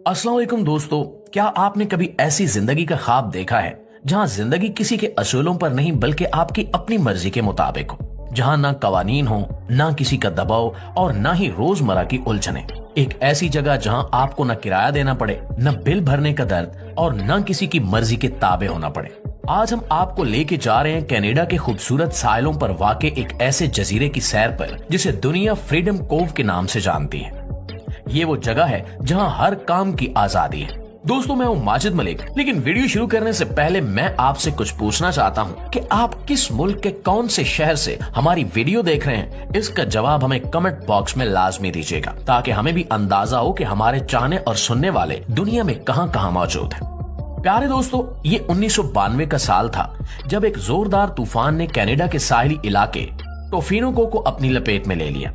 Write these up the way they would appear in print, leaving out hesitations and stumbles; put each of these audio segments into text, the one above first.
अस्सलाम वालेकुम दोस्तों, क्या आपने कभी ऐसी जिंदगी का ख्वाब देखा है जहां जिंदगी किसी के असूलों पर नहीं बल्कि आपकी अपनी मर्जी के मुताबिक हो, जहां ना कवानीन हो, ना किसी का दबाव और ना ही रोजमर्रा की उलझने। एक ऐसी जगह जहां आपको न किराया देना पड़े, न बिल भरने का दर्द और न किसी की मर्जी के ताबे होना पड़े। आज हम आपको लेके जा रहे हैं कनाडा के खूबसूरत साहिलों पर वाक़े एक ऐसे जजीरे की सैर पर जिसे दुनिया फ्रीडम कोव के नाम से जानती है। ये वो जगह है जहां हर काम की आजादी है। दोस्तों, मैं हूं माजिद मलिक, लेकिन वीडियो शुरू करने से पहले मैं आपसे कुछ पूछना चाहता हूं कि आप किस मुल्क के कौन से शहर से हमारी वीडियो देख रहे हैं। इसका जवाब हमें कमेंट बॉक्स में लाजमी दीजिएगा ताकि हमें भी अंदाजा हो कि हमारे चाहने और सुनने वाले दुनिया में कहां कहां मौजूद हैं। प्यारे दोस्तों, ये 1992 का साल था जब एक जोरदार तूफान ने कनाडा के साहिली इलाके टोफिनोको को अपनी लपेट में ले लिया।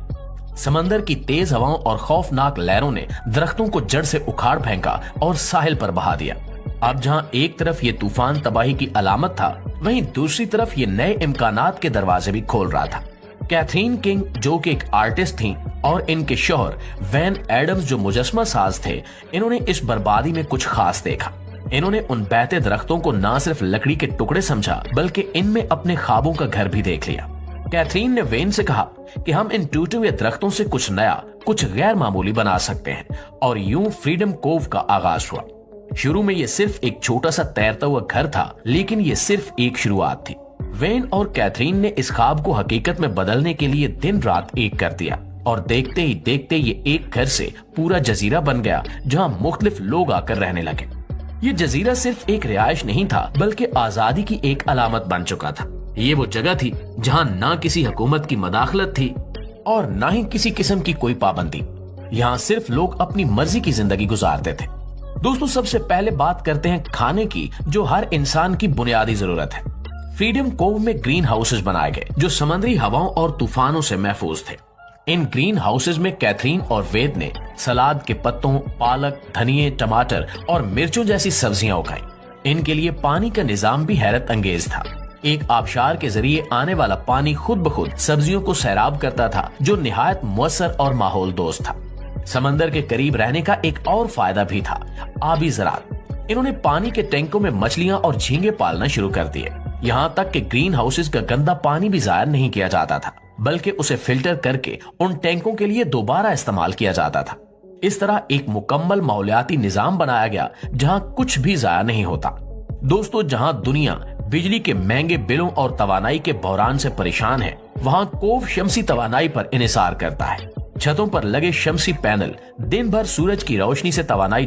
समंदर की तेज हवाओं और खौफनाक लहरों ने दरख्तों को जड़ से उखाड़ फेंका और साहिल पर बहा दिया। अब जहां एक तरफ ये तूफान तबाही की अलामत था, वहीं दूसरी तरफ ये नए इम्कानात के दरवाजे भी खोल रहा था। कैथरीन किंग, जो कि एक आर्टिस्ट थीं, और इनके शौहर वैन एडम्स, जो मुजस्समा साज थे, इन्होंने इस बर्बादी में कुछ खास देखा। इन्होंने उन बहते दरख्तों को न सिर्फ लकड़ी के टुकड़े समझा बल्कि इनमें अपने ख्वाबों का घर भी देख लिया। कैथरीन ने वेन से कहा कि हम इन टूटे हुए दरख्तों से कुछ नया, कुछ गैर मामूली बना सकते हैं, और यूं फ्रीडम कोव का आगाज हुआ। शुरू में ये सिर्फ एक छोटा सा तैरता हुआ घर था, लेकिन ये सिर्फ एक शुरुआत थी। वेन और कैथरीन ने इस ख्वाब को हकीकत में बदलने के लिए दिन रात एक कर दिया, और देखते ही देखते ये एक घर से पूरा जजीरा बन गया जहां मुख्तलिफ लोग आकर रहने लगे। ये जजीरा सिर्फ एक रिहाइश नहीं था बल्कि आजादी की एक अलामत बन चुका था। ये वो जगह थी जहां ना किसी हुकूमत की मदाखलत थी और ना ही किसी किस्म की कोई पाबंदी। यहाँ सिर्फ लोग अपनी मर्जी की जिंदगी गुजारते थे। दोस्तों, सबसे पहले बात करते हैं खाने की, जो हर इंसान की बुनियादी जरूरत है। फ्रीडम कोव में ग्रीन हाउसेज बनाए गए जो समुद्री हवाओं और तूफानों से महफूज थे। इन ग्रीन हाउसेज में कैथरीन और वेद ने सलाद के पत्तों, पालक, धनिए, टमाटर और मिर्चों जैसी सब्जियां उगाई। इनके लिए पानी का निजाम भी हैरत अंगेज था। एक आबशार के जरिए आने वाला पानी खुद ब खुद सब्जियों को सैराब करता था, जो निहायत मुअस्सर और माहौल दोस्त था। समंदर के करीब रहने का एक और फायदा भी था, आबी ज़राअत। इन्होंने पानी के टैंकों में मछलियां और झींगे पालना शुरू कर दिए। यहाँ तक कि ग्रीन हाउसेज का गंदा पानी भी जाया नहीं किया जाता था, बल्कि उसे फिल्टर करके उन टैंकों के लिए दोबारा इस्तेमाल किया जाता था। इस तरह एक मुकम्मल माहौलियाती निजाम बनाया गया जहाँ कुछ भी जाया नहीं होता। दोस्तों, जहाँ दुनिया बिजली के महंगे बिलों और तवानाई के बहरान से परेशान है, वहाँ कोव शमसी तवानाई पर इन्हिसार करता है। छतों पर लगे शमसी पैनल दिन भर सूरज की रोशनी से तवानाई